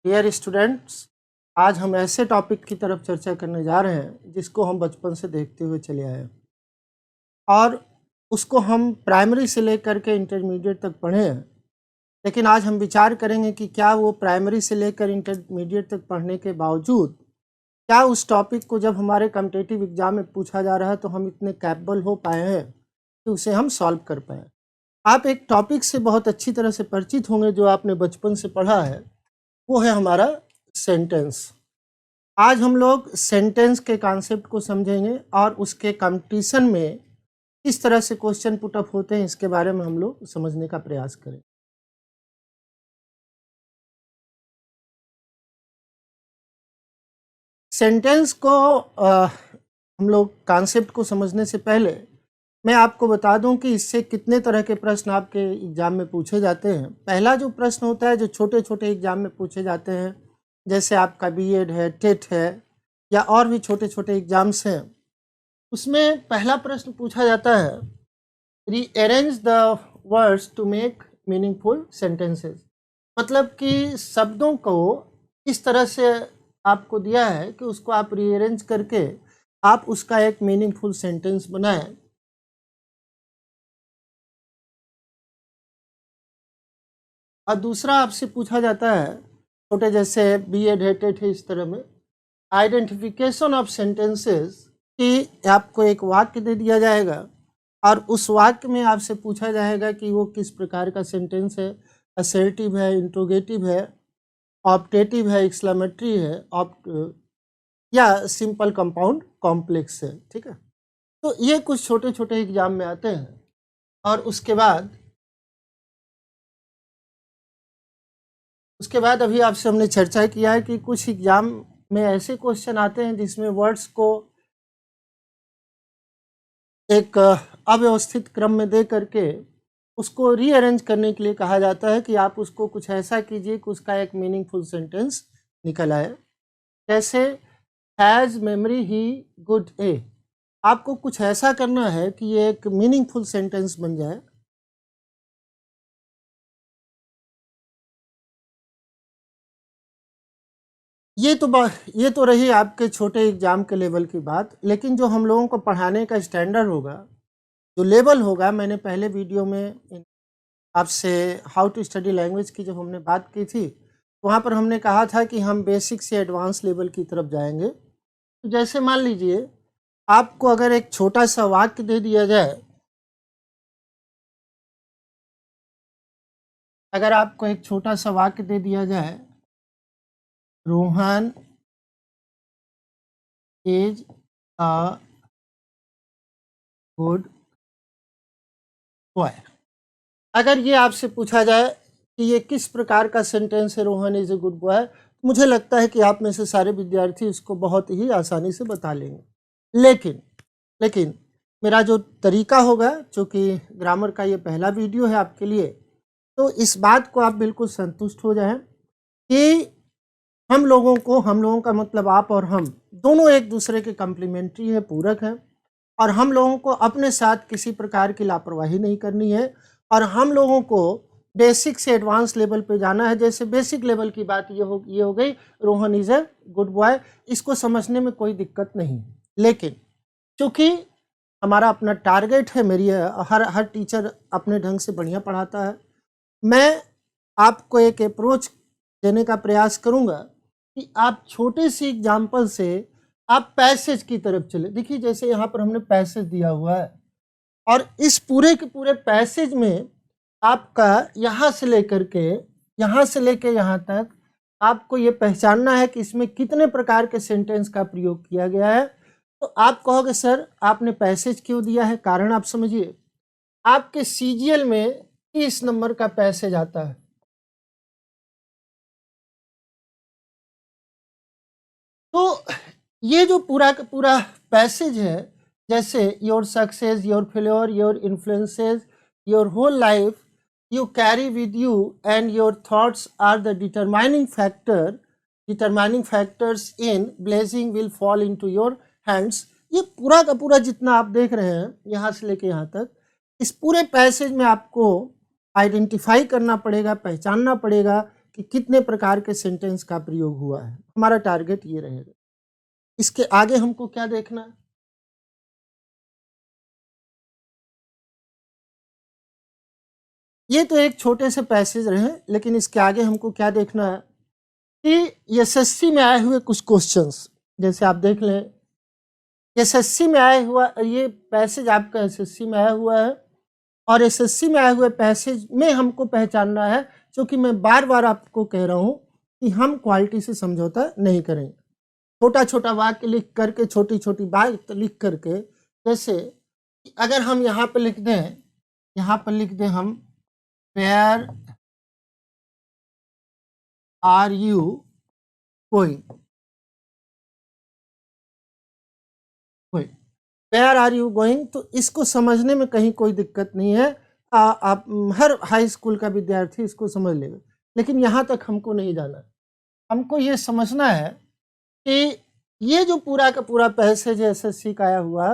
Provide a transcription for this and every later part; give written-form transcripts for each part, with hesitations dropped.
Dear students, आज हम ऐसे टॉपिक की तरफ चर्चा करने जा रहे हैं जिसको हम बचपन से देखते हुए चले आए हैं और उसको हम प्राइमरी से लेकर के इंटरमीडिएट तक पढ़े हैं। लेकिन आज हम विचार करेंगे कि क्या वो प्राइमरी से लेकर इंटरमीडिएट तक पढ़ने के बावजूद क्या उस टॉपिक को जब हमारे कॉम्पिटिटिव एग्जाम में पूछा जा रहा है तो हम इतने कैपेबल हो पाए हैं कि उसे हम सॉल्व कर पाएँ। आप एक टॉपिक से बहुत अच्छी तरह से परिचित होंगे जो आपने बचपन से पढ़ा है, वो है हमारा सेंटेंस। आज हम लोग सेंटेंस के कॉन्सेप्ट को समझेंगे और उसके कंपटीशन में किस तरह से क्वेश्चन पुट अप होते हैं इसके बारे में हम लोग समझने का प्रयास करें। सेंटेंस को हम लोग कॉन्सेप्ट को समझने से पहले मैं आपको बता दूं कि इससे कितने तरह के प्रश्न आपके एग्जाम में पूछे जाते हैं। पहला जो प्रश्न होता है जो छोटे छोटे एग्जाम में पूछे जाते हैं, जैसे आपका बीएड है, टेट है या और भी छोटे छोटे एग्जाम्स हैं, उसमें पहला प्रश्न पूछा जाता है rearrange the words to make meaningful sentences. मतलब कि शब्दों को इस तरह से आपको दिया है कि उसको आप रीअरेंज करके आप उसका एक मीनिंगफुल सेंटेंस बनाएं। और दूसरा आपसे पूछा जाता है, छोटे जैसे बीएड है, टेट है, इस तरह में आइडेंटिफिकेशन ऑफ सेंटेंसेस कि आपको एक वाक्य दे दिया जाएगा और उस वाक्य में आपसे पूछा जाएगा कि वो किस प्रकार का सेंटेंस है, असर्टिव है, इंट्रोगेटिव है, ऑप्टेटिव है, एक्सक्लेमेटरी है, या सिंपल कंपाउंड कॉम्प्लेक्स है। ठीक है, तो ये कुछ छोटे छोटे एग्जाम में आते हैं। और उसके बाद अभी आपसे हमने चर्चा किया है कि कुछ एग्जाम में ऐसे क्वेश्चन आते हैं जिसमें वर्ड्स को एक अव्यवस्थित क्रम में दे करके उसको रीअरेंज करने के लिए कहा जाता है कि आप उसको कुछ ऐसा कीजिए कि उसका एक मीनिंगफुल सेंटेंस निकल आए। जैसे हैज़ मेमोरी ही गुड ए, आपको कुछ ऐसा करना है कि ये एक मीनिंगफुल सेंटेंस बन जाए। ये तो रही आपके छोटे एग्जाम के लेवल की बात, लेकिन जो हम लोगों को पढ़ाने का स्टैंडर्ड होगा, जो लेवल होगा, मैंने पहले वीडियो में आपसे हाउ टू स्टडी लैंग्वेज की जब हमने बात की थी, वहाँ पर हमने कहा था कि हम बेसिक से एडवांस लेवल की तरफ जाएंगे। तो जैसे मान लीजिए आपको अगर एक छोटा सा वाक्य दे दिया जाए, अगर आपको एक छोटा सा वाक्य दे दिया जाए, Rohan is a good boy, अगर ये आपसे पूछा जाए कि ये किस प्रकार का सेंटेंस है, Rohan is a good boy, मुझे लगता है कि आप में से सारे विद्यार्थी इसको बहुत ही आसानी से बता लेंगे। लेकिन मेरा जो तरीका होगा, चूँकि ग्रामर का ये पहला वीडियो है आपके लिए, तो इस बात को आप बिल्कुल संतुष्ट हो जाएं कि हम लोगों का मतलब आप और हम दोनों एक दूसरे के कम्प्लीमेंट्री है, पूरक हैं, और हम लोगों को अपने साथ किसी प्रकार की लापरवाही नहीं करनी है और हम लोगों को बेसिक से एडवांस लेवल पे जाना है। जैसे बेसिक लेवल की बात ये हो गई, Rohan is a good boy, इसको समझने में कोई दिक्कत नहीं। लेकिन चूँकि हमारा अपना टारगेट है, मेरी हर टीचर अपने ढंग से बढ़िया पढ़ाता है, मैं आपको एक अप्रोच देने का प्रयास करूँगा कि आप छोटे से एग्जाम्पल से आप पैसेज की तरफ चले। देखिए जैसे यहाँ पर हमने पैसेज दिया हुआ है और इस पूरे के पूरे पैसेज में आपका यहाँ से लेकर यहाँ तक आपको ये पहचानना है कि इसमें कितने प्रकार के सेंटेंस का प्रयोग किया गया है। तो आप कहोगे सर आपने पैसेज क्यों दिया है, कारण आप समझिए, आपके सीजीएल में 30 नंबर का पैसेज आता है। तो ये जो पूरा का पूरा पैसेज है, जैसे your success, your failure, your influences, your whole life you carry with you and your thoughts are the determining factors in blessing will fall into your hands। ये पूरा का पूरा जितना आप देख रहे हैं यहाँ से लेके यहाँ तक, इस पूरे पैसेज में आपको आइडेंटिफाई करना पड़ेगा, पहचानना पड़ेगा कि कितने प्रकार के सेंटेंस का प्रयोग हुआ है। हमारा टारगेट ये रहेगा। इसके आगे हमको क्या देखना है? ये तो एक छोटे से पैसेज रहे, लेकिन इसके आगे हमको क्या देखना है कि एसएससी में आए हुए कुछ क्वेश्चंस, जैसे आप देख लें एसएससी में आया हुआ ये पैसेज आपका एसएससी में आया हुआ है, और एसएससी में आए हुए पैसेज में हमको पहचानना है, क्योंकि मैं बार बार आपको कह रहा हूँ कि हम क्वालिटी से समझौता नहीं करेंगे। छोटा छोटा वाक्य लिख करके, छोटी छोटी बात लिख करके, जैसे अगर हम यहाँ पर लिख दें, हम where are you going, where are you going, तो इसको समझने में कहीं कोई दिक्कत नहीं है। आप हर हाई स्कूल का विद्यार्थी इसको समझ लेगा, लेकिन यहाँ तक हमको नहीं जाना है। हमको ये समझना है कि ये जो पूरा का पूरा पैसेज एसएससी का आया हुआ,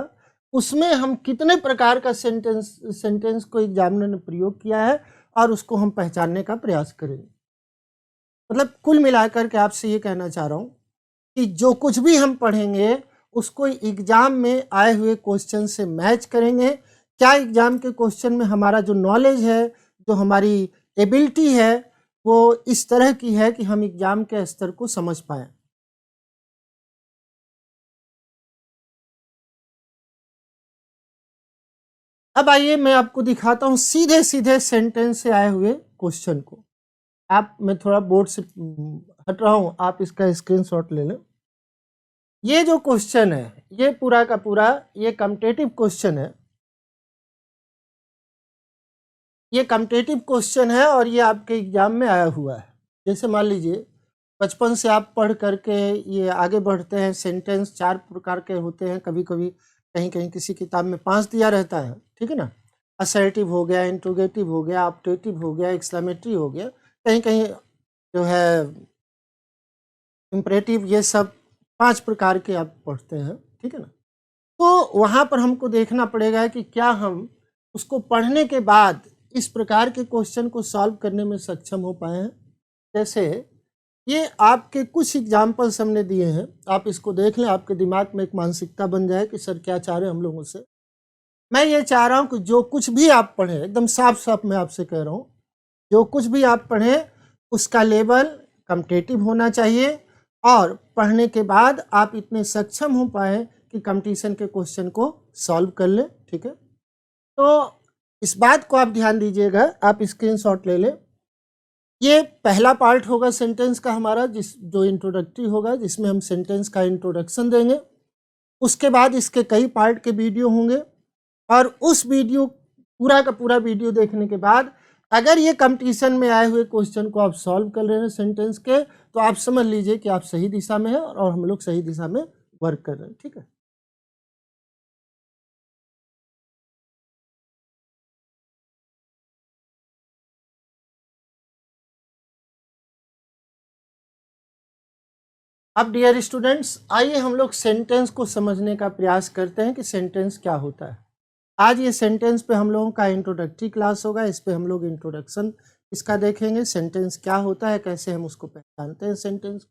उसमें हम कितने प्रकार का सेंटेंस को एग्जामिनर ने प्रयोग किया है, और उसको हम पहचानने का प्रयास करेंगे। मतलब कुल मिलाकर के आपसे ये कहना चाह रहा हूँ कि जो कुछ भी हम पढ़ेंगे उसको एग्जाम में आए हुए क्वेश्चन से मैच करेंगे। क्या एग्जाम के क्वेश्चन में हमारा जो नॉलेज है, जो हमारी एबिलिटी है, वो इस तरह की है कि हम एग्जाम के स्तर को समझ पाए। अब आइए मैं आपको दिखाता हूँ सीधे सीधे सेंटेंस से आए हुए क्वेश्चन को। मैं थोड़ा बोर्ड से हट रहा हूँ, आप इसका स्क्रीनशॉट ले लें। ये जो क्वेश्चन है, ये पूरा का पूरा ये कम्पिटिटिव क्वेश्चन है। ये कम्पिटिटिव क्वेश्चन है और ये आपके एग्जाम में आया हुआ है। जैसे मान लीजिए बचपन से आप पढ़ करके ये आगे बढ़ते हैं, सेंटेंस 4 प्रकार के होते हैं, कभी कभी कहीं कहीं किसी किताब में 5 दिया रहता है, ठीक है ना। असर्टिव हो गया, इंट्रोगेटिव हो गया, ऑप्टेटिव हो गया, एक्सक्लेमेटरी हो गया, कहीं कहीं जो है इम्परेटिव, ये सब 5 प्रकार के आप पढ़ते हैं, ठीक है ना। तो वहाँ पर हमको देखना पड़ेगा कि क्या हम उसको पढ़ने के बाद इस प्रकार के क्वेश्चन को सॉल्व करने में सक्षम हो पाए हैं। जैसे ये आपके कुछ एग्जाम्पल्स हमने दिए हैं, आप इसको देख लें, आपके दिमाग में एक मानसिकता बन जाए कि सर क्या चाह रहे हैं हम लोगों से। मैं ये चाह रहा हूँ कि जो कुछ भी आप पढ़ें, एकदम साफ साफ मैं आपसे कह रहा हूँ, जो कुछ भी आप पढ़ें उसका लेवल कम्पिटिटिव होना चाहिए, और पढ़ने के बाद आप इतने सक्षम हो पाए कि कंपटीशन के क्वेश्चन को सॉल्व कर लें, ठीक है। तो इस बात को आप ध्यान दीजिएगा, आप स्क्रीनशॉट ले लें। ये पहला पार्ट होगा सेंटेंस का हमारा, जो इंट्रोडक्टरी होगा, जिसमें हम सेंटेंस का इंट्रोडक्शन देंगे। उसके बाद इसके कई पार्ट के वीडियो होंगे, और उस वीडियो पूरा का पूरा वीडियो देखने के बाद अगर ये कंपटीशन में आए हुए क्वेश्चन को आप सॉल्व कर रहे हैं सेंटेंस के, तो आप समझ लीजिए कि आप सही दिशा में हैं और हम लोग सही दिशा में वर्क कर रहे हैं, ठीक है। अब डियर स्टूडेंट्स, आइए हम लोग सेंटेंस को समझने का प्रयास करते हैं कि सेंटेंस क्या होता है। आज ये सेंटेंस पे हम लोगों का इंट्रोडक्टरी क्लास होगा, इस पे हम लोग इंट्रोडक्शन इसका देखेंगे, सेंटेंस क्या होता है, कैसे हम उसको पहचानते हैं सेंटेंस।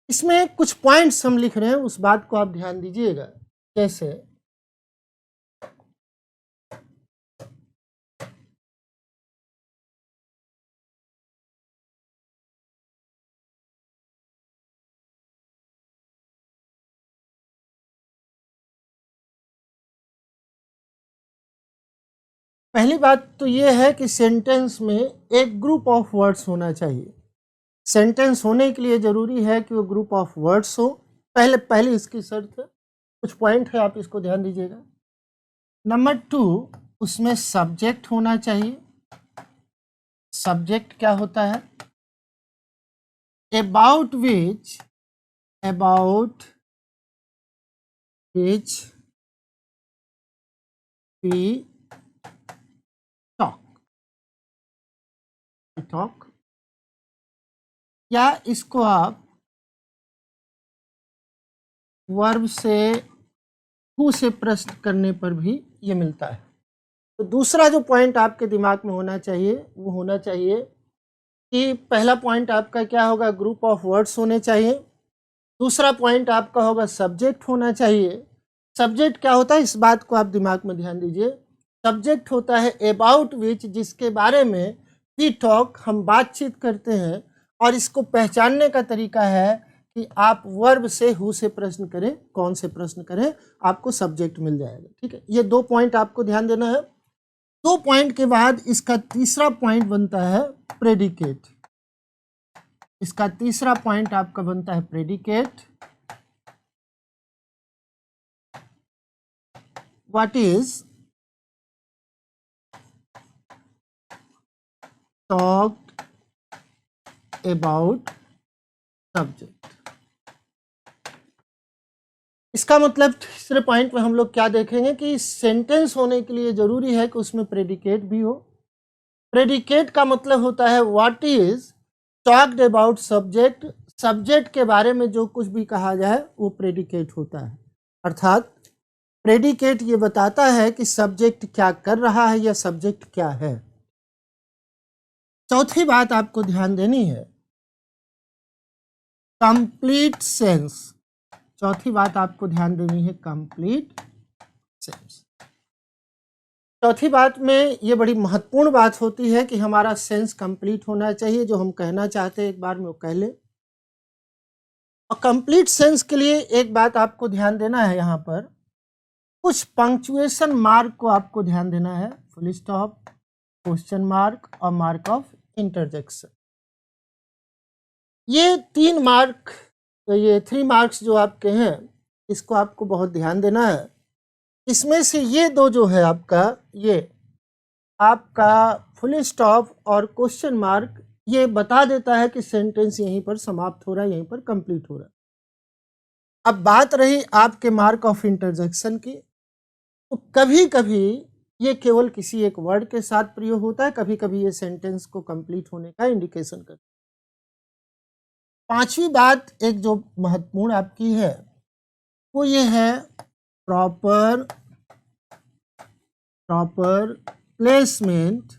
इसमें कुछ पॉइंट्स हम लिख रहे हैं, उस बात को आप ध्यान दीजिएगा। जैसे पहली बात तो ये है कि सेंटेंस में एक ग्रुप ऑफ वर्ड्स होना चाहिए। सेंटेंस होने के लिए जरूरी है कि वो ग्रुप ऑफ वर्ड्स हो, पहले इसकी शर्त है। कुछ पॉइंट है, आप इसको ध्यान दीजिएगा। नंबर 2, उसमें सब्जेक्ट होना चाहिए। सब्जेक्ट क्या होता है? अबाउट विच वी टॉक, या इसको आप वर्ब से हु से प्रश्न करने पर भी ये मिलता है। तो दूसरा जो पॉइंट आपके दिमाग में होना चाहिए वो होना चाहिए कि पहला पॉइंट आपका क्या होगा, ग्रुप ऑफ वर्ड्स होने चाहिए। दूसरा पॉइंट आपका होगा सब्जेक्ट होना चाहिए। सब्जेक्ट क्या होता है, इस बात को आप दिमाग में ध्यान दीजिए। सब्जेक्ट होता है अबाउट विच, जिसके बारे में वी टॉक, हम बातचीत करते हैं। और इसको पहचानने का तरीका है कि आप वर्ब से हु से प्रश्न करें, कौन से प्रश्न करें, आपको सब्जेक्ट मिल जाएगा। ठीक है, ये 2 पॉइंट आपको ध्यान देना है। 2 पॉइंट के बाद इसका तीसरा पॉइंट बनता है प्रेडिकेट। इसका तीसरा पॉइंट आपका बनता है predicate. What is talked about subject. इसका मतलब तीसरे पॉइंट में हम लोग क्या देखेंगे कि सेंटेंस होने के लिए जरूरी है कि उसमें प्रेडिकेट भी हो। प्रेडिकेट का मतलब होता है what is talked about subject. Subject के बारे में जो कुछ भी कहा जाए वो प्रेडिकेट होता है। अर्थात प्रेडिकेट ये बताता है कि सब्जेक्ट क्या कर रहा है या सब्जेक्ट क्या है। चौथी बात आपको ध्यान देनी है, कंप्लीट सेंस। चौथी बात आपको ध्यान देनी है, कंप्लीट सेंस। चौथी बात में ये बड़ी महत्वपूर्ण बात होती है कि हमारा सेंस कंप्लीट होना चाहिए। जो हम कहना चाहते हैं एक बार में वो कह ले। और कंप्लीट सेंस के लिए एक बात आपको ध्यान देना है, यहाँ पर कुछ पंक्चुएशन मार्क को आपको ध्यान देना है। फुल स्टॉप, क्वेश्चन मार्क और मार्क ऑफ इंटरजेक्शन। ये 3 मार्क, ये 3 मार्क्स जो आपके हैं, इसको आपको बहुत ध्यान देना है। इसमें से ये 2 जो है आपका, ये आपका फुल स्टॉप और क्वेश्चन मार्क, ये बता देता है कि सेंटेंस यहीं पर समाप्त हो रहा है, यहीं पर कंप्लीट हो रहा है। अब बात रही आपके मार्क ऑफ इंटरजेक्शन की, तो कभी कभी ये केवल किसी एक वर्ड के साथ प्रयोग होता है, कभी कभी ये सेंटेंस को कंप्लीट होने का इंडिकेशन करता है। पांचवी बात एक जो महत्वपूर्ण आपकी है वो ये है प्रॉपर प्लेसमेंट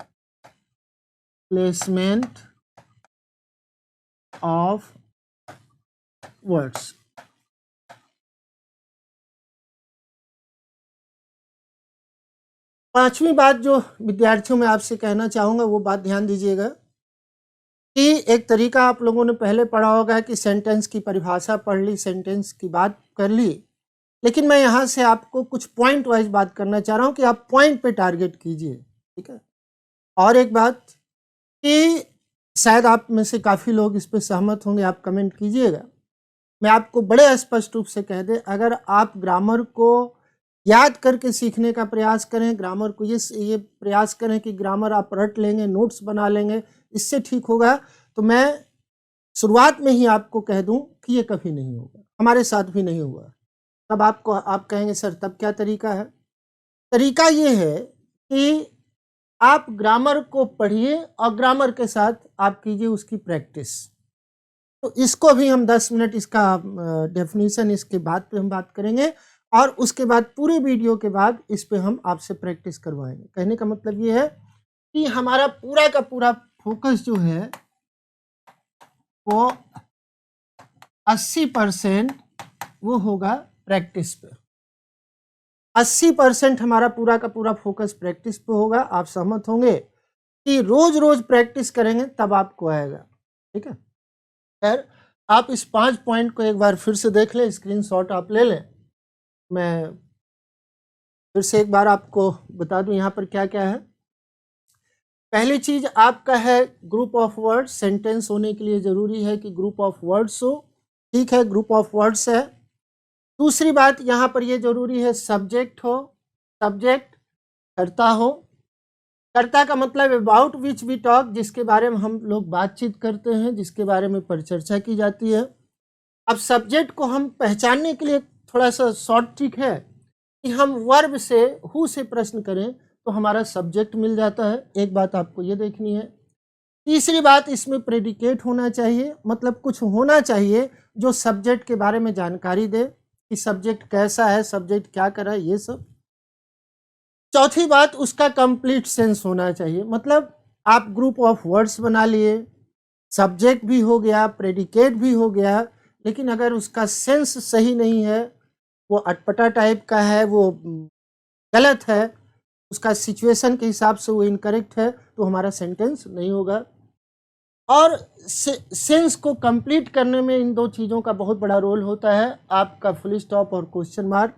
ऑफ वर्ड्स। पांचवी बात जो विद्यार्थियों में आपसे कहना चाहूंगा वो बात ध्यान दीजिएगा कि एक तरीका आप लोगों ने पहले पढ़ा होगा कि सेंटेंस की परिभाषा पढ़ ली, सेंटेंस की बात कर ली, लेकिन मैं यहाँ से आपको कुछ पॉइंट वाइज बात करना चाह रहा हूँ कि आप पॉइंट पे टारगेट कीजिए। ठीक है, और एक बात कि शायद आप में से काफ़ी लोग इस पे सहमत होंगे, आप कमेंट कीजिएगा। मैं आपको बड़े स्पष्ट रूप से कह दें, अगर आप ग्रामर को याद करके सीखने का प्रयास करें, ग्रामर को ये प्रयास करें कि ग्रामर आप रट लेंगे, नोट्स बना लेंगे, इससे ठीक होगा, तो मैं शुरुआत में ही आपको कह दूं कि ये कभी नहीं होगा, हमारे साथ भी नहीं हुआ। तब आप कहेंगे सर तब क्या तरीका है? तरीका ये है कि आप ग्रामर को पढ़िए और ग्रामर के साथ आप कीजिए उसकी प्रैक्टिस। तो इसको भी हम 10 मिनट इसका डेफिनेशन इसके बाद पे हम बात करेंगे, और उसके बाद पूरे वीडियो के बाद इस पे हम आपसे प्रैक्टिस करवाएंगे। कहने का मतलब ये है कि हमारा पूरा का पूरा फोकस जो है वो 80% वो होगा प्रैक्टिस पे। 80% हमारा पूरा का पूरा फोकस प्रैक्टिस पे होगा। आप सहमत होंगे कि रोज रोज प्रैक्टिस करेंगे तब आपको आएगा। ठीक है, खैर आप इस 5 पॉइंट को एक बार फिर से देख लें, स्क्रीनशॉट आप ले लें। मैं फिर से एक बार आपको बता दूं यहाँ पर क्या क्या है। पहली चीज आपका है ग्रुप ऑफ वर्ड्स। सेंटेंस होने के लिए जरूरी है कि ग्रुप ऑफ वर्ड्स हो। ठीक है, ग्रुप ऑफ वर्ड्स है। दूसरी बात यहाँ पर ये जरूरी है सब्जेक्ट हो, सब्जेक्ट कर्ता हो। कर्ता का मतलब अबाउट विच वी टॉक, जिसके बारे में हम लोग बातचीत करते हैं, जिसके बारे में परिचर्चा की जाती है। अब सब्जेक्ट को हम पहचानने के लिए थोड़ा सा शॉर्ट ट्रिक है कि हम वर्ब से हु से प्रश्न करें तो हमारा सब्जेक्ट मिल जाता है। एक बात आपको ये देखनी है। तीसरी बात, इसमें प्रेडिकेट होना चाहिए, मतलब कुछ होना चाहिए जो सब्जेक्ट के बारे में जानकारी दे कि सब्जेक्ट कैसा है, सब्जेक्ट क्या कर रहा है, ये सब। चौथी बात, उसका कंप्लीट सेंस होना चाहिए। मतलब आप ग्रुप ऑफ वर्ड्स बना लिए, सब्जेक्ट भी हो गया, प्रेडिकेट भी हो गया, लेकिन अगर उसका सेंस सही नहीं है, वो अटपटा टाइप का है, वो गलत है, उसका सिचुएशन के हिसाब से वो इनकरेक्ट है, तो हमारा सेंटेंस नहीं होगा। और सेंस को कंप्लीट करने में इन दो चीज़ों का बहुत बड़ा रोल होता है, आपका फुल स्टॉप और क्वेश्चन मार्क।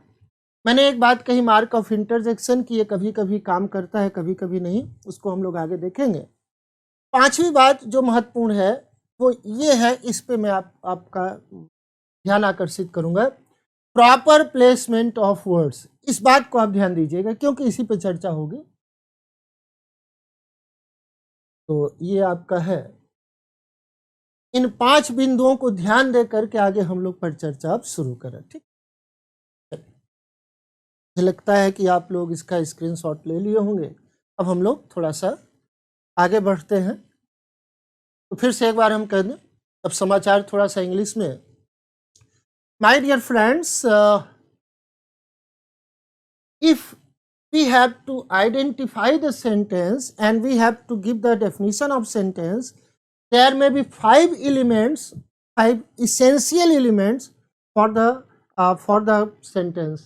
मैंने एक बात कही, मार्क ऑफ इंटरजेक्शन की, ये कभी कभी काम करता है, कभी कभी नहीं, उसको हम लोग आगे देखेंगे। पांचवी बात जो महत्वपूर्ण है वो ये है, इस पे मैं आपका ध्यान आकर्षित करूंगा, प्रॉपर प्लेसमेंट ऑफ वर्ड्स। इस बात को आप ध्यान दीजिएगा क्योंकि इसी पे चर्चा होगी। तो ये आपका है, इन 5 बिंदुओं को ध्यान दे करके आगे हम लोग पर चर्चा अब शुरू करें। ठीक, मुझे लगता है कि आप लोग इसका स्क्रीनशॉट ले लिए होंगे। अब हम लोग थोड़ा सा आगे बढ़ते हैं। तो फिर से एक बार हम कह दें, अब समाचार थोड़ा सा इंग्लिश में। My dear friends, if we have to identify the sentence and we have to give the definition of sentence, there may be 5 elements, 5 essential elements for the sentence.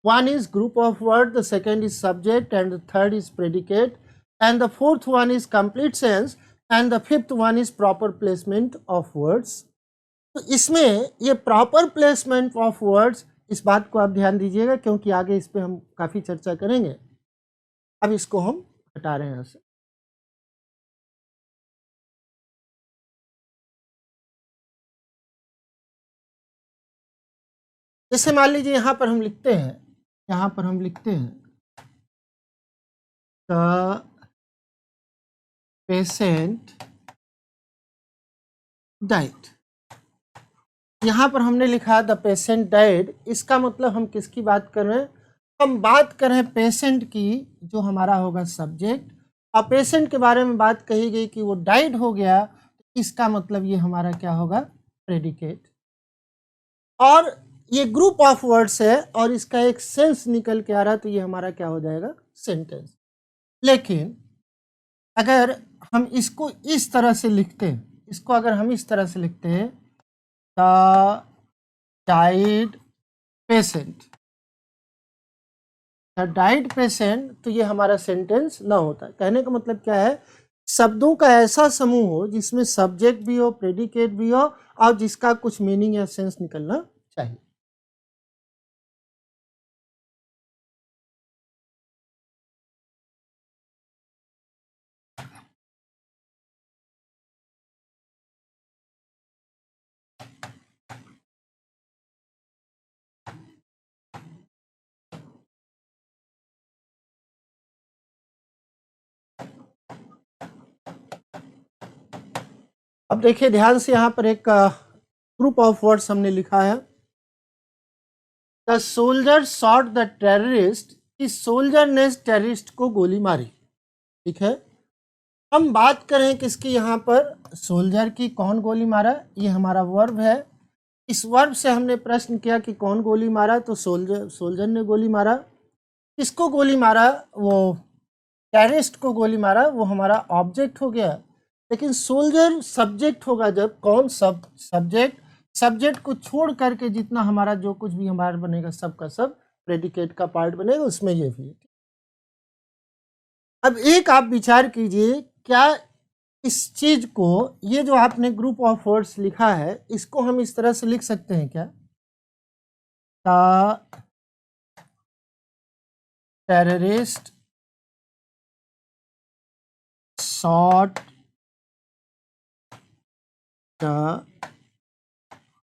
One is group of word, the second is subject, and the third is predicate, and the fourth one is complete sense, and the fifth one is proper placement of words. तो इसमें ये proper placement of words, इस बात को आप ध्यान दीजिएगा क्योंकि आगे इस पे हम काफ़ी चर्चा करेंगे। अब इसको हम हटा रहे हैं यहाँ से। जैसे मान लीजिए यहाँ पर हम लिखते हैं, द पेशेंट डाइड। यहाँ पर हमने लिखा द पेशेंट डाइड, इसका मतलब हम किसकी बात कर रहे हैं? हम बात कर रहे हैं पेशेंट की, जो हमारा होगा सब्जेक्ट, और पेशेंट के बारे में बात कही गई कि वो डाइड हो गया, तो इसका मतलब ये हमारा क्या होगा? प्रेडिकेट। और ये ग्रुप ऑफ वर्ड्स है और इसका एक सेंस निकल के आ रहा है, तो ये हमारा क्या हो जाएगा? सेंटेंस। लेकिन अगर हम इसको इस तरह से लिखते हैं, द डाइड पेशेंट, तो ये हमारा सेंटेंस ना होता। कहने का मतलब क्या है? शब्दों का ऐसा समूह हो जिसमें सब्जेक्ट भी हो, प्रेडिकेट भी हो, और जिसका कुछ मीनिंग या सेंस निकलना चाहिए। अब देखिए ध्यान से, यहाँ पर एक ग्रुप ऑफ वर्ड्स हमने लिखा है, the soldier shot the terrorist, इस सोल्जर ने टेररिस्ट को गोली मारी। ठीक है, हम बात करें किसकी? यहाँ पर सोल्जर की। कौन गोली मारा? ये हमारा वर्ब है। इस वर्ब से हमने प्रश्न किया कि कौन गोली मारा, तो सोल्जर ने गोली मारा। किसको गोली मारा? वो टेररिस्ट को गोली मारा, वो हमारा ऑब्जेक्ट हो गया। लेकिन सोल्जर सब्जेक्ट होगा जब। कौन? सब्जेक्ट को छोड़ करके जितना हमारा जो कुछ भी हमारा बनेगा, सब का सब प्रेडिकेट का पार्ट बनेगा, उसमें ये भी है। अब एक आप विचार कीजिए, क्या इस चीज को, ये जो आपने ग्रुप ऑफ वर्ड्स लिखा है, इसको हम इस तरह से लिख सकते हैं क्या? Terrorist shot the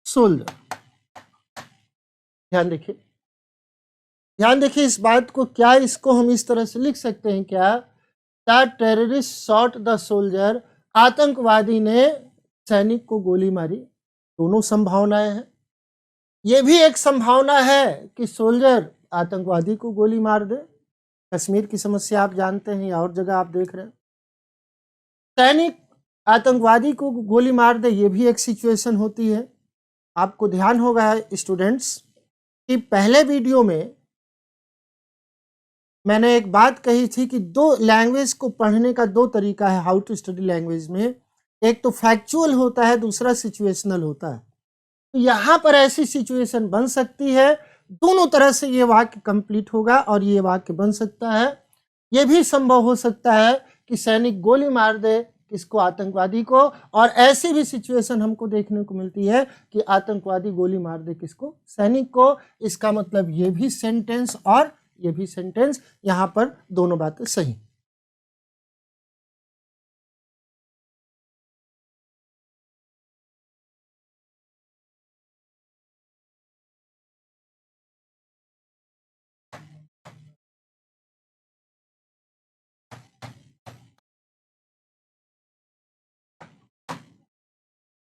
soldier. ध्यान देखिए इस बात को, क्या इसको हम इस तरह से लिख सकते हैं क्या? The terrorist shot the soldier, आतंकवादी ने सैनिक को गोली मारी। दोनों संभावनाएं हैं। ये भी एक संभावना है कि सोल्जर आतंकवादी को गोली मार दे। कश्मीर की समस्या आप जानते हैं, या और जगह आप देख रहे हैं, सैनिक आतंकवादी को गोली मार दे, ये भी एक सिचुएशन होती है। आपको ध्यान होगा स्टूडेंट्स कि पहले वीडियो में मैंने एक बात कही थी कि दो लैंग्वेज को पढ़ने का दो तरीका है हाउ टू स्टडी लैंग्वेज में। एक तो फैक्चुअल होता है, दूसरा सिचुएशनल होता है। तो यहाँ पर ऐसी सिचुएशन बन सकती है, दोनों तरह से ये वाक्य कंप्लीट होगा और ये वाक्य बन सकता है। ये भी संभव हो सकता है कि सैनिक गोली मार दे किसको, आतंकवादी को, और ऐसी भी सिचुएशन हमको देखने को मिलती है कि आतंकवादी गोली मार दे किसको, सैनिक को। इसका मतलब ये भी सेंटेंस और ये भी सेंटेंस, यहाँ पर दोनों बातें सही।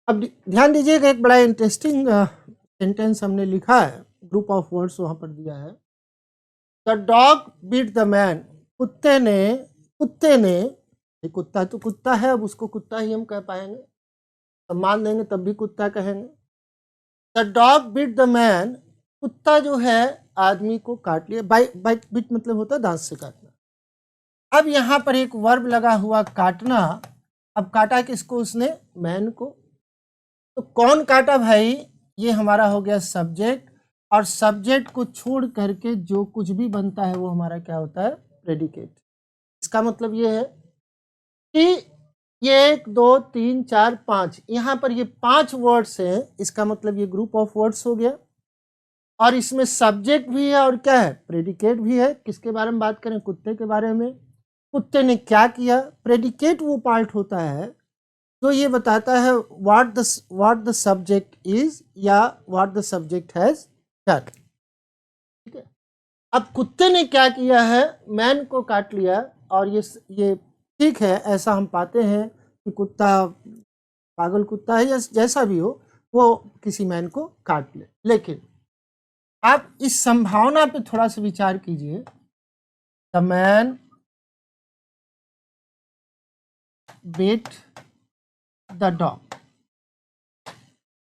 अब ध्यान दीजिएगा, एक बड़ा इंटरेस्टिंग सेंटेंस हमने लिखा है, ग्रुप ऑफ वर्ड्स वहां पर दिया है। The dog beat the man, कुत्ते ने, ये कुत्ता तो कुत्ता है, अब उसको कुत्ता ही हम कह पाएंगे, सम्मान देंगे तब भी कुत्ता कहेंगे। The dog beat the man, कुत्ता जो है आदमी को काट लिया। बाइट, बाइट बीट मतलब होता है दांत से काटना। अब यहाँ पर एक वर्ब लगा हुआ काटना। अब काटा किसको उसने, मैन को। तो कौन काटा भाई, ये हमारा हो गया सब्जेक्ट, और सब्जेक्ट को छोड़ करके जो कुछ भी बनता है वो हमारा क्या होता है, प्रेडिकेट। इसका मतलब ये है कि ये 1 2 3 4 5, यहाँ पर ये 5 वर्ड्स हैं, इसका मतलब ये ग्रुप ऑफ वर्ड्स हो गया, और इसमें सब्जेक्ट भी है और क्या है, प्रेडिकेट भी है। किसके बारे में बात करें, कुत्ते के बारे में। कुत्ते ने क्या किया, प्रेडिकेट वो पार्ट होता है जो ये बताता है व्हाट द सब्जेक्ट इज या what the subject has done. ठीक है, अब कुत्ते ने क्या किया है, मैन को काट लिया, और ये ठीक है, ऐसा हम पाते हैं कि कुत्ता पागल कुत्ता है या जैसा भी हो, वो किसी मैन को काट ले। लेकिन आप इस संभावना पे थोड़ा सा विचार कीजिए, the man beat the dog.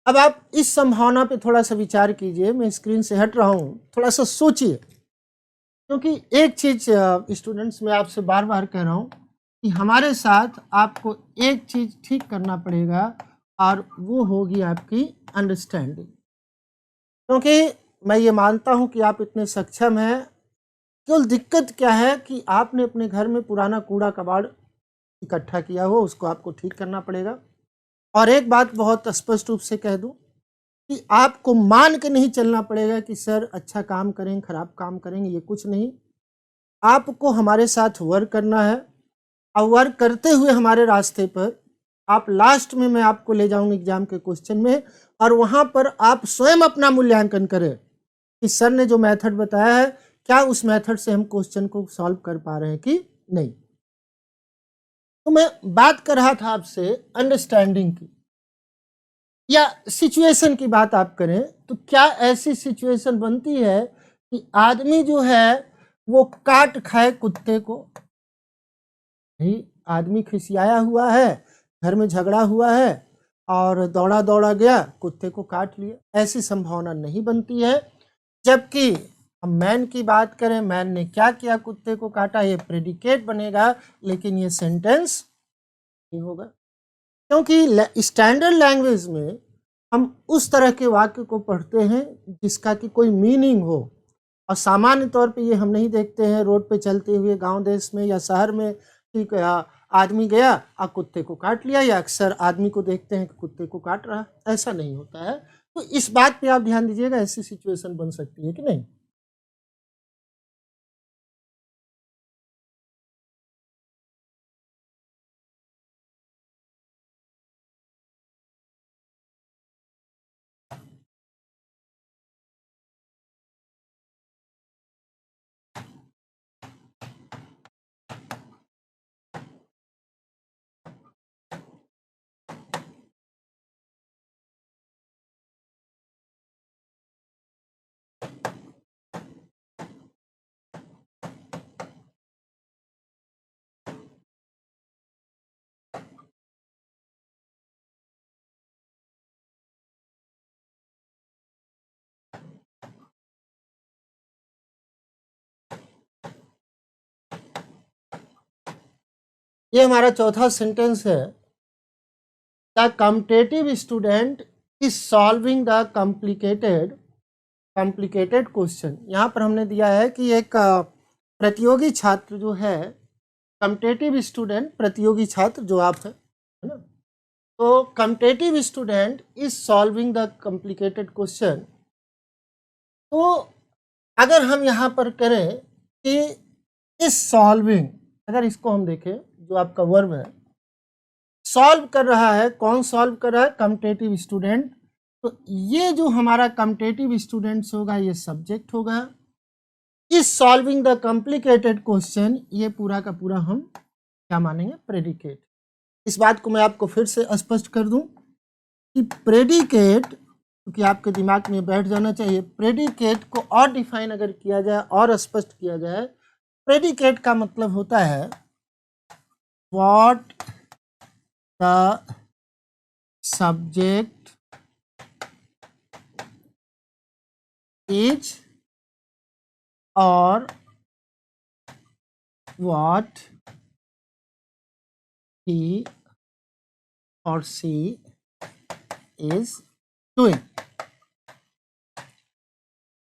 अब आप इस संभावना पे थोड़ा सा विचार कीजिए, मैं स्क्रीन से हट रहा हूं, थोड़ा सा सोचिए, क्योंकि एक चीज स्टूडेंट्स मैं आपसे बार बार कह रहा हूं कि हमारे साथ आपको एक चीज ठीक करना पड़ेगा, और वो होगी आपकी अंडरस्टैंडिंग। क्योंकि मैं ये मानता हूं कि आप इतने सक्षम हैं, केवल दिक्कत क्या है कि आपने अपने घर में पुराना कूड़ा कबाड़ इकट्ठा किया हो, उसको आपको ठीक करना पड़ेगा। और एक बात बहुत स्पष्ट रूप से कह दूं कि आपको मान के नहीं चलना पड़ेगा कि सर अच्छा काम करेंगे खराब काम करेंगे, ये कुछ नहीं। आपको हमारे साथ वर्क करना है, और वर्क करते हुए हमारे रास्ते पर आप लास्ट में मैं आपको ले जाऊंगा एग्जाम के क्वेश्चन में, और वहां पर आप स्वयं अपना मूल्यांकन करें कि सर ने जो मेथड बताया है क्या उस मेथड से हम क्वेश्चन को सॉल्व कर पा रहे हैं कि नहीं। तो मैं बात कर रहा था आपसे अंडरस्टैंडिंग की, या सिचुएशन की बात आप करें तो क्या ऐसी सिचुएशन बनती है कि आदमी जो है वो काट खाए कुत्ते को। नहीं, आदमी खिसियाया हुआ है, घर में झगड़ा हुआ है, और दौड़ा दौड़ा गया कुत्ते को काट लिया, ऐसी संभावना नहीं बनती है। जबकि हम मैन की बात करें, मैन ने क्या किया, कुत्ते को काटा, ये प्रेडिकेट बनेगा, लेकिन ये सेंटेंस नहीं होगा। क्योंकि स्टैंडर्ड लैंग्वेज में हम उस तरह के वाक्य को पढ़ते हैं जिसका कि कोई मीनिंग हो, और सामान्य तौर पे ये हम नहीं देखते हैं रोड पे चलते हुए गांव देश में या शहर में, ठीक है, आदमी गया और कुत्ते को काट लिया, या अक्सर आदमी को देखते हैं कि कुत्ते को काट रहा, ऐसा नहीं होता है। तो इस बात पे आप ध्यान दीजिएगा, ऐसी सिचुएशन बन सकती है कि नहीं। ये हमारा चौथा सेंटेंस है, the competitive student is solving the complicated question. यहाँ पर हमने दिया है कि एक प्रतियोगी छात्र जो है, कॉम्पिटिटिव स्टूडेंट प्रतियोगी छात्र जो आप है ना, तो competitive student is solving the complicated question. तो अगर हम यहाँ पर करें कि इज सॉल्विंग, अगर इसको हम देखें, जो आपका वर्ब है, सॉल्व कर रहा है, कौन सॉल्व कर रहा है? Competitive student. तो ये जो हमारा कॉम्पिटिटिव स्टूडेंट्स होगा ये सब्जेक्ट होगा। Is solving the complicated question, ये पूरा का पूरा हम क्या मानेंगे? प्रेडिकेट। इस बात को मैं आपको फिर से स्पष्ट कर दूं कि प्रेडिकेट, क्योंकि आपके दिमाग में बैठ जाना चाहिए, प्रेडिकेट को और डिफाइन अगर किया जाए और स्पष्ट किया जाए, प्रेडिकेट का मतलब होता है व्हाट द सब्जेक्ट इज और what he or she is doing।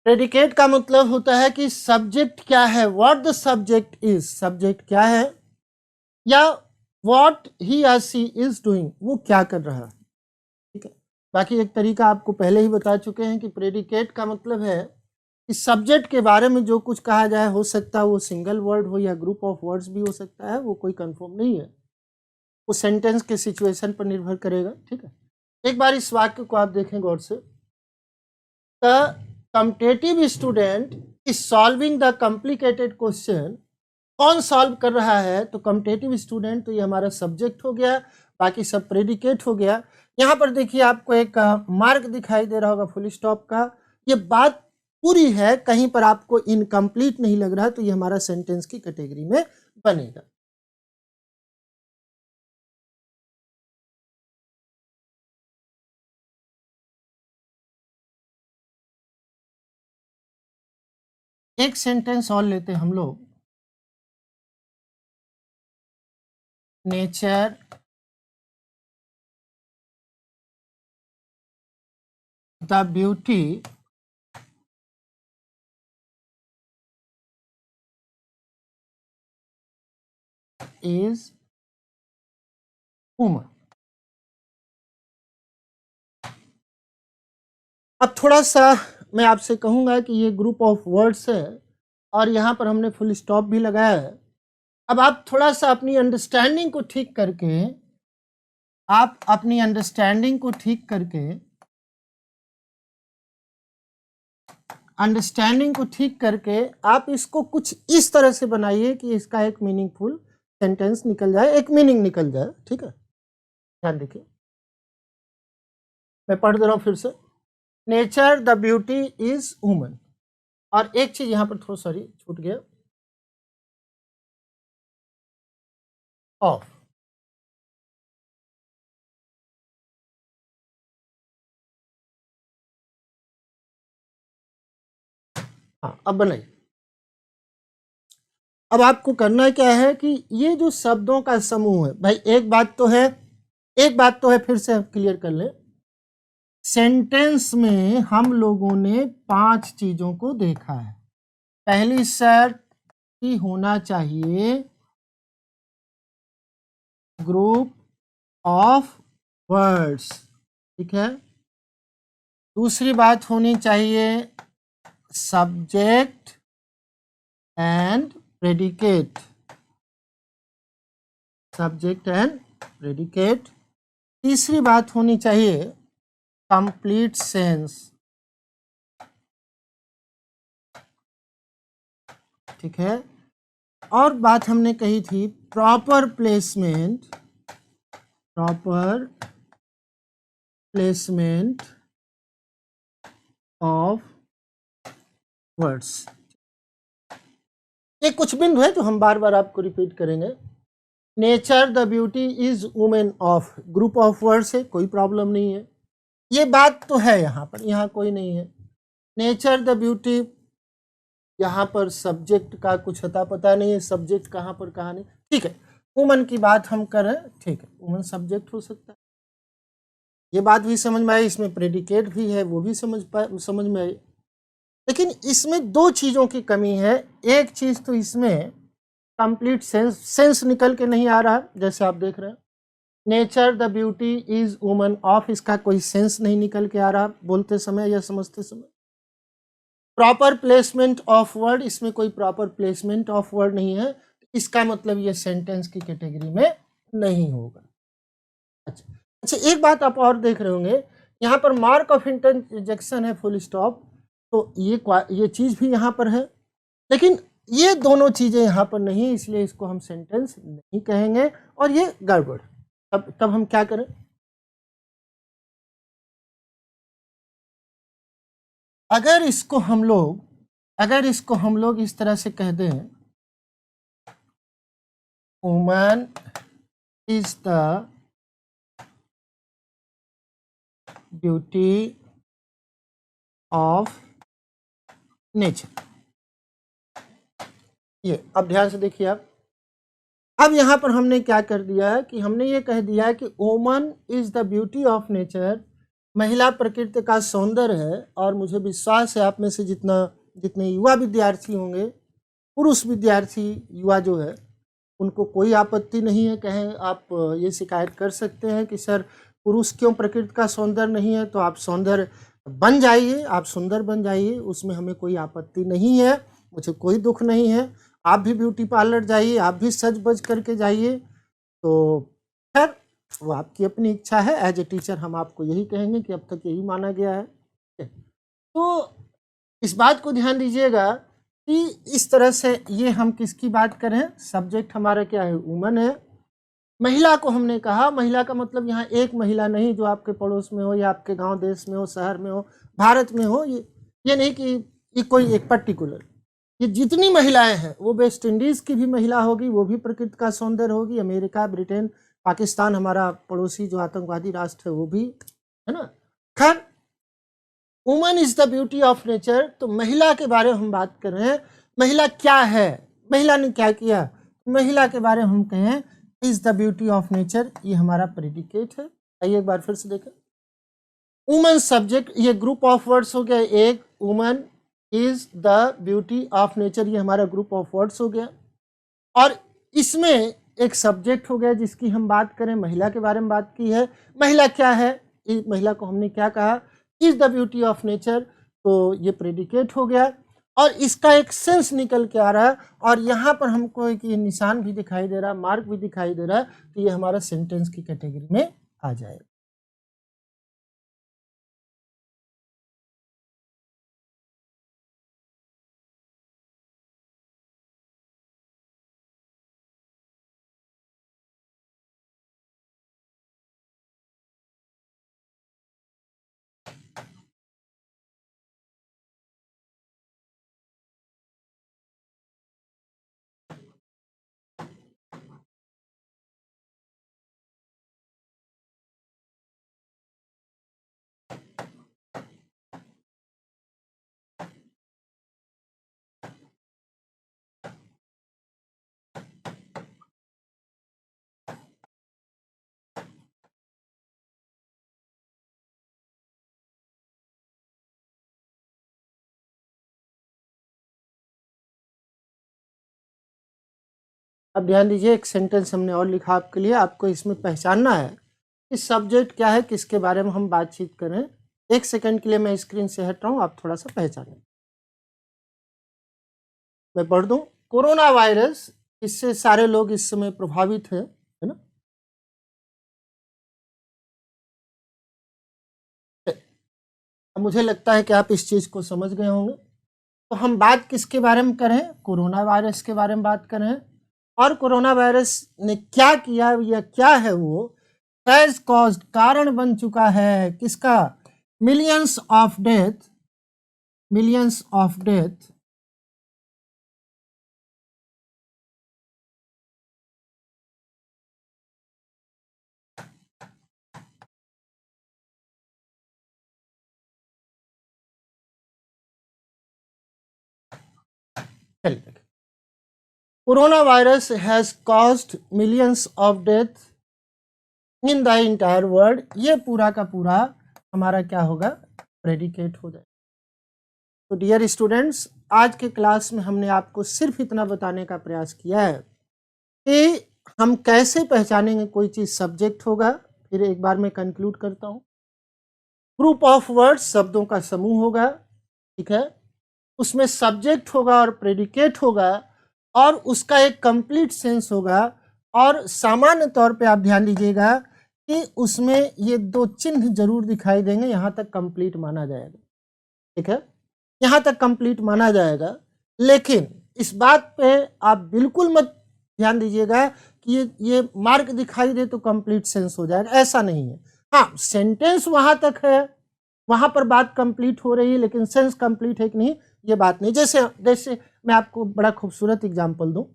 Predicate का मतलब होता है कि सब्जेक्ट क्या है, what the subject is, subject क्या है, या what he or she is doing, वो क्या कर रहा है। ठीक है, बाकी एक तरीका आपको पहले ही बता चुके हैं कि प्रेडिकेट का मतलब है कि सब्जेक्ट के बारे में जो कुछ कहा जाए, हो सकता है वो सिंगल वर्ड हो या ग्रुप ऑफ वर्ड्स भी हो सकता है, वो कोई कंफर्म नहीं है, वो सेंटेंस के सिचुएशन पर निर्भर करेगा। ठीक है, एक बार इस वाक्य को आप देखें गौर से, the competitive student is solving the complicated question. कौन सॉल्व कर रहा है? तो कॉम्पिटिटिव स्टूडेंट, तो ये हमारा सब्जेक्ट हो गया, बाकी सब प्रेडिकेट हो गया। यहाँ पर देखिए आपको एक मार्क दिखाई दे रहा होगा फुल स्टॉप का, ये बात पूरी है, कहीं पर आपको इनकम्प्लीट नहीं लग रहा, तो ये हमारा सेंटेंस की कैटेगरी में बनेगा। एक सेंटेंस और लेते हम लोग, nature the beauty is woman. अब थोड़ा सा मैं आपसे कहूंगा कि ये ग्रुप ऑफ वर्ड्स है और यहाँ पर हमने फुल स्टॉप भी लगाया है। अब आप थोड़ा सा अपनी अंडरस्टैंडिंग को ठीक करके, आप अपनी अंडरस्टैंडिंग को ठीक करके, अंडरस्टैंडिंग को ठीक करके आप इसको कुछ इस तरह से बनाइए कि इसका एक मीनिंगफुल सेंटेंस निकल जाए, एक मीनिंग निकल जाए। ठीक है, ध्यान देखिए, मैं पढ़ दे रहा हूँ फिर से, nature the beauty is woman. और एक चीज यहां पर थोड़ा सॉरी छूट गया, ऑफ। हाँ, अब बनाइए। अब आपको करना क्या है कि ये जो शब्दों का समूह है, भाई एक बात तो है, एक बात तो है, फिर से क्लियर कर लें, सेंटेंस में हम लोगों ने 5 चीजों को देखा है। पहली शर्त की होना चाहिए ग्रुप ऑफ वर्ड्स। ठीक है, दूसरी बात होनी चाहिए subject and predicate, subject and predicate. तीसरी बात होनी चाहिए कंप्लीट सेंस। ठीक है, और बात हमने कही थी proper placement, proper placement of words. ये कुछ बिंदु है जो हम बार बार आपको रिपीट करेंगे। Nature the beauty is women of, group of words है, कोई प्रॉब्लम नहीं है, ये बात तो है, यहाँ पर यहाँ कोई नहीं है। नेचर द ब्यूटी, यहाँ पर सब्जेक्ट का कुछ अता पता नहीं है, सब्जेक्ट कहाँ पर कहाँ नहीं। ठीक है, वुमन की बात हम करें, ठीक है, वुमन सब्जेक्ट हो सकता है, ये बात भी समझ में आई, इसमें प्रेडिकेट भी है, वो भी समझ में आई। लेकिन इसमें दो चीज़ों की कमी है। एक चीज़ तो इसमें कंप्लीट सेंस निकल के नहीं आ रहा, जैसे आप देख रहे हैं nature the beauty is woman of, इसका कोई सेंस नहीं निकल के आ रहा बोलते समय या समझते समय। प्रॉपर प्लेसमेंट ऑफ वर्ड, इसमें कोई प्रॉपर प्लेसमेंट ऑफ वर्ड नहीं है, इसका मतलब ये सेंटेंस की कैटेगरी में नहीं होगा। अच्छा अच्छा, एक बात आप और देख रहे होंगे, यहाँ पर मार्क ऑफ इंटरजेक्शन है फुल स्टॉप, तो ये चीज़ भी यहाँ पर है, लेकिन ये दोनों चीज़ें यहाँ पर नहीं, इसलिए इसको हम सेंटेंस नहीं कहेंगे और ये गड़बड़। तब हम क्या करें? अगर इसको हम लोग इस तरह से कह दें, woman is the beauty of nature, ये अब ध्यान से देखिए आप, अब यहां पर हमने क्या कर दिया है कि हमने ये कह दिया है कि woman is the beauty of nature, महिला प्रकृति का सौंदर्य है। और मुझे विश्वास है आप में से जितने युवा विद्यार्थी होंगे, पुरुष विद्यार्थी युवा जो है, उनको कोई आपत्ति नहीं है, कहें आप ये शिकायत कर सकते हैं कि सर पुरुष क्यों प्रकृति का सौंदर्य नहीं है, तो आप सौंदर्य बन जाइए, आप सुंदर बन जाइए, उसमें हमें कोई आपत्ति नहीं है, मुझे कोई दुख नहीं है। आप भी ब्यूटी पार्लर जाइए, आप भी सज बज करके जाइए, तो खैर वो आपकी अपनी इच्छा है। एज ए टीचर हम आपको यही कहेंगे कि अब तक यही माना गया है। तो इस बात को ध्यान दीजिएगा कि इस तरह से ये हम किसकी बात करें, सब्जेक्ट हमारा क्या है, वुमन है। महिला को हमने कहा, महिला का मतलब यहाँ एक महिला नहीं जो आपके पड़ोस में हो या आपके गांव देश में हो, शहर में हो, भारत में हो, ये नहीं कि ये कोई एक पर्टिकुलर, ये जितनी महिलाएं हैं, वो वेस्ट इंडीज की भी महिला होगी, वो भी प्रकृति का सौंदर्य होगी, अमेरिका, ब्रिटेन, पाकिस्तान हमारा पड़ोसी जो आतंकवादी राष्ट्र है वो भी, है ना। खैर, woman is the beauty of nature, तो महिला के बारे में हम बात कर रहे हैं। महिला क्या है, महिला ने क्या किया, महिला के बारे में हम कहें is the beauty of nature, ये हमारा प्रेडिकेट है। आइए एक बार फिर से देखें, वुमन सब्जेक्ट, ये ग्रुप ऑफ वर्ड्स हो गया, एक woman is the beauty of nature, ये हमारा ग्रुप ऑफ वर्ड्स हो गया, और इसमें एक सब्जेक्ट हो गया जिसकी हम बात करें, महिला के बारे में बात की है। महिला क्या है, महिला को हमने क्या कहा, is the beauty of nature, तो ये प्रेडिकेट हो गया, और इसका एक सेंस निकल के आ रहा है, और यहाँ पर हमको एक ये निशान भी दिखाई दे रहा है, मार्क भी दिखाई दे रहा है, तो ये हमारा सेंटेंस की कैटेगरी में आ जाएगा। अब ध्यान दीजिए, एक सेंटेंस हमने और लिखा आपके लिए, आपको इसमें पहचानना है कि सब्जेक्ट क्या है, किसके बारे में हम बातचीत करें। एक सेकंड के लिए मैं स्क्रीन से हट रहा हूं, आप थोड़ा सा पहचानें। मैं पढ़ दूं, कोरोना वायरस, इससे सारे लोग इस समय प्रभावित हैं, है ना। अब मुझे लगता है कि आप इस चीज को समझ गए होंगे। तो हम बात किसके बारे में करें, कोरोना वायरस के बारे में बात करें, और कोरोना वायरस ने क्या किया या क्या है वो, हैज कॉज्ड, कारण बन चुका है किसका, millions of death, millions of death, चलिए corona virus has caused millions of death in the entire world, ये पूरा का पूरा हमारा क्या होगा, प्रेडिकेट हो जाए। तो डियर स्टूडेंट्स, आज के क्लास में हमने आपको सिर्फ इतना बताने का प्रयास किया है कि हम कैसे पहचानेंगे कोई चीज़ सब्जेक्ट होगा। फिर एक बार मैं कंक्लूड करता हूँ। ग्रुप ऑफ वर्ड्स, शब्दों का समूह होगा, ठीक है, उसमें सब्जेक्ट होगा और प्रेडिकेट होगा और उसका एक कंप्लीट सेंस होगा। और सामान्य तौर पे आप ध्यान दीजिएगा कि उसमें ये दो चिन्ह जरूर दिखाई देंगे, यहाँ तक कंप्लीट माना जाएगा, ठीक है, यहाँ तक कंप्लीट माना जाएगा। लेकिन इस बात पे आप बिल्कुल मत ध्यान दीजिएगा कि ये मार्क दिखाई दे तो कंप्लीट सेंस हो जाएगा, ऐसा नहीं है। हाँ, सेंटेंस वहाँ तक है, वहाँ पर बात कंप्लीट हो रही है, लेकिन सेंस कंप्लीट है कि नहीं ये बात नहीं। जैसे मैं आपको बड़ा खूबसूरत एग्जाम्पल दूँ।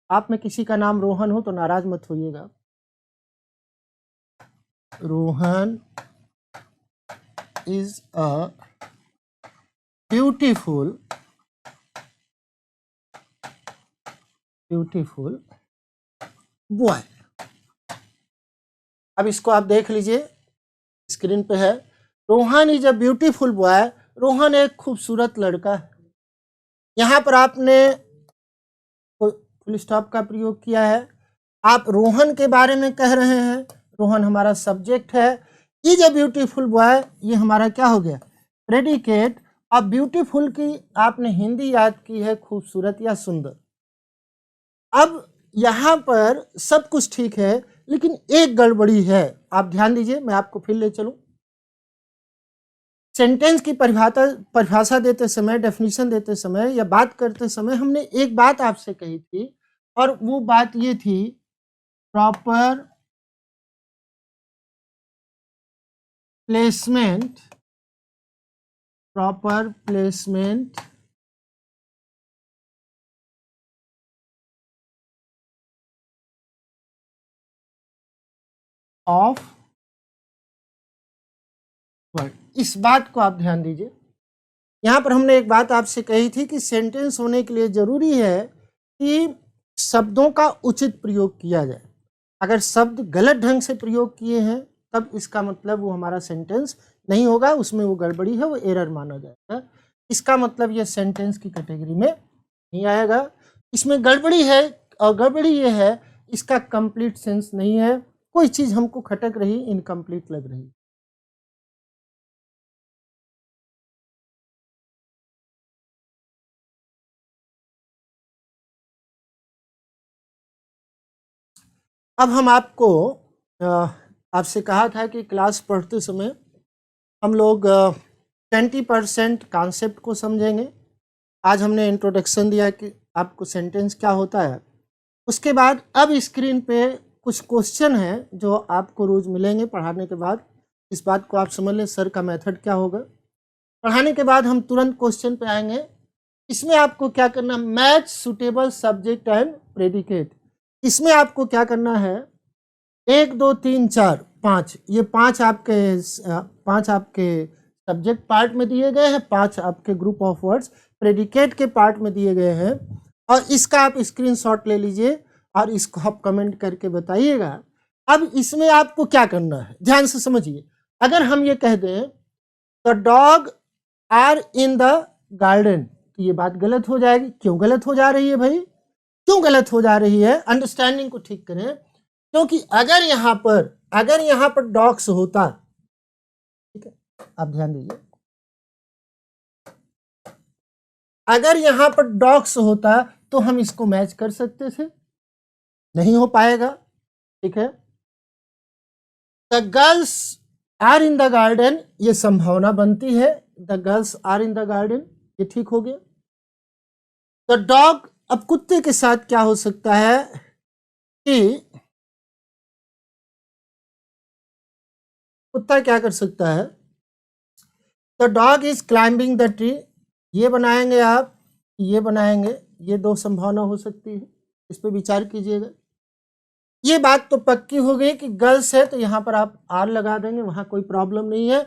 आप में किसी का नाम रोहन हो तो नाराज मत होइएगा। Rohan is a beautiful boy. अब इसको आप देख लीजिए, स्क्रीन पे है, Rohan is a beautiful boy. Rohan एक खूबसूरत लड़का है। यहाँ पर आपने फुल स्टॉप का प्रयोग किया है। आप रोहन के बारे में कह रहे हैं, रोहन हमारा सब्जेक्ट है। इज अ ब्यूटीफुल बॉय, ये हमारा क्या हो गया, प्रेडिकेट। अब ब्यूटीफुल की आपने हिंदी याद की है, खूबसूरत या सुंदर। अब यहाँ पर सब कुछ ठीक है, लेकिन एक गड़बड़ी है। आप ध्यान दीजिए, मैं आपको फिर ले चलूं। सेंटेंस की परिभाषा देते समय, डेफिनेशन देते समय या बात करते समय हमने एक बात आपसे कही थी, और वो बात ये थी, प्रॉपर प्लेसमेंट ऑफ वर्ड। इस बात को आप ध्यान दीजिए। यहाँ पर हमने एक बात आपसे कही थी कि सेंटेंस होने के लिए जरूरी है कि शब्दों का उचित प्रयोग किया जाए। अगर शब्द गलत ढंग से प्रयोग किए हैं तब इसका मतलब वो हमारा सेंटेंस नहीं होगा, उसमें वो गड़बड़ी है, वो एरर माना जाएगा। इसका मतलब ये सेंटेंस की कैटेगरी में नहीं आएगा। इसमें गड़बड़ी है, और गड़बड़ी ये है, इसका कंप्लीट सेंस नहीं है, कोई चीज़ हमको खटक रही, इनकम्प्लीट लग रही। अब हम आपको आपसे कहा था कि क्लास पढ़ते समय हम लोग 20% कॉन्सेप्ट को समझेंगे। आज हमने इंट्रोडक्शन दिया कि आपको सेंटेंस क्या होता है। उसके बाद अब स्क्रीन पे कुछ क्वेश्चन हैं जो आपको रोज़ मिलेंगे पढ़ाने के बाद। इस बात को आप समझ लें, सर का मेथड क्या होगा। पढ़ाने के बाद हम तुरंत क्वेश्चन पे आएंगे। इसमें आपको क्या करना, match suitable subject and predicate. इसमें आपको क्या करना है, 1 2 3 4 5, ये पांच आपके सब्जेक्ट पार्ट में दिए गए हैं, 5 आपके ग्रुप ऑफ वर्ड्स प्रेडिकेट के पार्ट में दिए गए हैं। और इसका आप स्क्रीनशॉट ले लीजिए और इसको आप कमेंट करके बताइएगा। अब इसमें आपको क्या करना है, ध्यान से समझिए। अगर हम ये कह दें the dog are in the garden, तो ये बात गलत हो जाएगी। क्यों गलत हो जा रही है भाई, क्यों गलत हो जा रही है, अंडरस्टैंडिंग को ठीक करें। क्योंकि अगर यहाँ पर डॉग्स होता, ठीक है, आप ध्यान दीजिए, अगर यहाँ पर डॉग्स होता तो हम इसको मैच कर सकते थे, नहीं हो पाएगा, ठीक है। The girls are in the garden, ये संभावना बनती है, the girls are in the garden, ये ठीक हो गया। द डॉग, अब कुत्ते के साथ क्या हो सकता है कि कुत्ता क्या कर सकता है, the dog is climbing the tree, ये बनाएंगे आप, ये बनाएंगे, ये दो संभावना हो सकती है, इस पर विचार कीजिएगा। ये बात तो पक्की हो गई कि गर्ल्स है, तो यहाँ पर आप आर लगा देंगे, वहाँ कोई प्रॉब्लम नहीं है।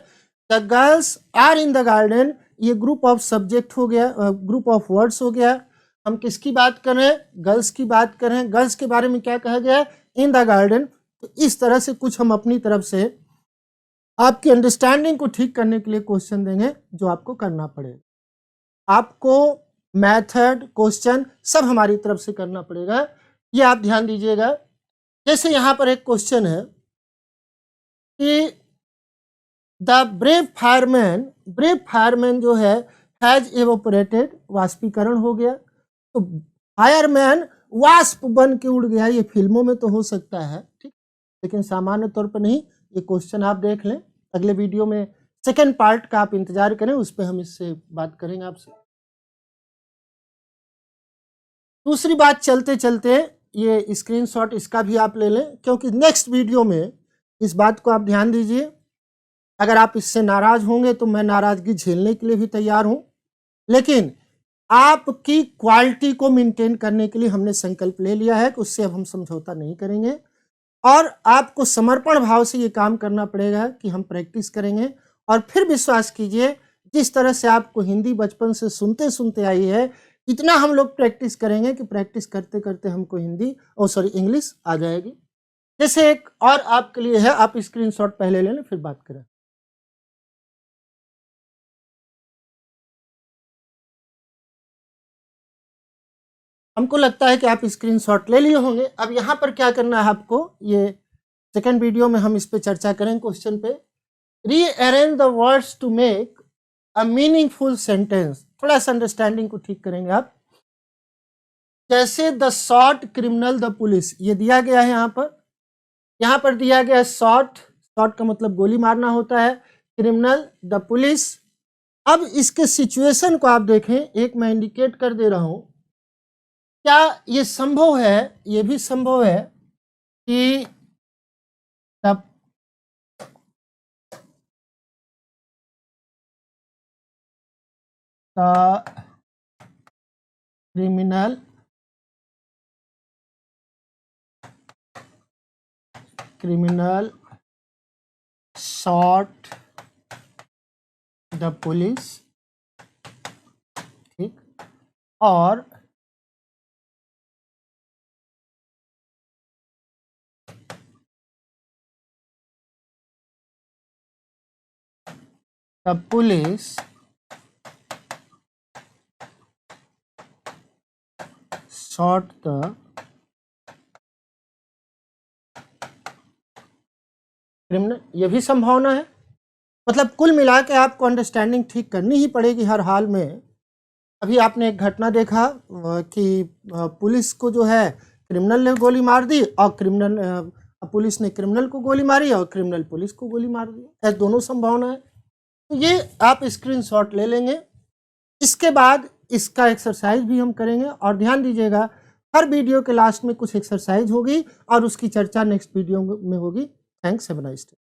The girls are in the garden, ये ग्रुप ऑफ सब्जेक्ट हो गया, ग्रुप ऑफ वर्ड्स हो गया। हम किसकी बात कर रहे हैं? गर्ल्स की बात कर रहे हैं। गर्ल्स के बारे में क्या कहा गया है? इन द गार्डन। तो इस तरह से कुछ हम अपनी तरफ से आपकी अंडरस्टैंडिंग को ठीक करने के लिए क्वेश्चन देंगे जो आपको करना पड़ेगा। आपको मेथड, क्वेश्चन सब हमारी तरफ से करना पड़ेगा, ये आप ध्यान दीजिएगा। जैसे यहाँ पर एक क्वेश्चन है कि द ब्रेव फायरमैन जो है हैज एवोपरेटेड, वाष्पीकरण हो गया। तो फायरमैन वाष्प बन के उड़ गया, ये फिल्मों में तो हो सकता है, ठीक, लेकिन सामान्य तौर पर नहीं। ये क्वेश्चन आप देख लें, अगले वीडियो में सेकंड पार्ट का आप इंतजार करें, उस पर हम इससे बात करेंगे आपसे। दूसरी बात, चलते चलते ये स्क्रीनशॉट इसका भी आप ले लें, क्योंकि नेक्स्ट वीडियो में इस बात को आप ध्यान दीजिए। अगर आप इससे नाराज होंगे तो मैं नाराजगी झेलने के लिए भी तैयार हूं, लेकिन आपकी क्वालिटी को मेंटेन करने के लिए हमने संकल्प ले लिया है कि उससे अब हम समझौता नहीं करेंगे। और आपको समर्पण भाव से ये काम करना पड़ेगा कि हम प्रैक्टिस करेंगे। और फिर विश्वास कीजिए, जिस तरह से आपको हिंदी बचपन से सुनते सुनते आई है, इतना हम लोग प्रैक्टिस करेंगे कि प्रैक्टिस करते करते हमको इंग्लिश आ जाएगी। जैसे एक और आपके लिए है, आप स्क्रीनशॉट पहले ले लें फिर बात करें। हमको लगता है कि आप स्क्रीनशॉट ले लिए होंगे। अब यहाँ पर क्या करना है आपको, ये सेकंड वीडियो में हम इस पे चर्चा करेंगे क्वेश्चन पे। Rearrange the words to make a meaningful sentence. थोड़ा सा अंडरस्टैंडिंग को ठीक करेंगे आप। जैसे the shot criminal the police, ये दिया गया है यहाँ पर दिया गया है शॉट का मतलब गोली मारना होता है, क्रिमिनल द पुलिस। अब इसके सिचुएशन को आप देखें, एक मैं इंडिकेट कर दे रहा हूं। क्या ये संभव है, ये भी संभव है कि the criminal shot the police, ठीक, और the police shot the criminal, ये भी संभावना है। मतलब कुल मिला के आपको अंडरस्टैंडिंग ठीक करनी ही पड़ेगी हर हाल में। अभी आपने एक घटना देखा कि पुलिस को जो है क्रिमिनल ने गोली मार दी, और पुलिस ने क्रिमिनल को गोली मारी और क्रिमिनल पुलिस को गोली मार दी। ऐसे दोनों संभावना है। तो ये आप स्क्रीनशॉट ले लेंगे। इसके बाद इसका एक्सरसाइज भी हम करेंगे, और ध्यान दीजिएगा हर वीडियो के लास्ट में कुछ एक्सरसाइज होगी और उसकी चर्चा नेक्स्ट वीडियो में होगी। Thanks, have a nice day.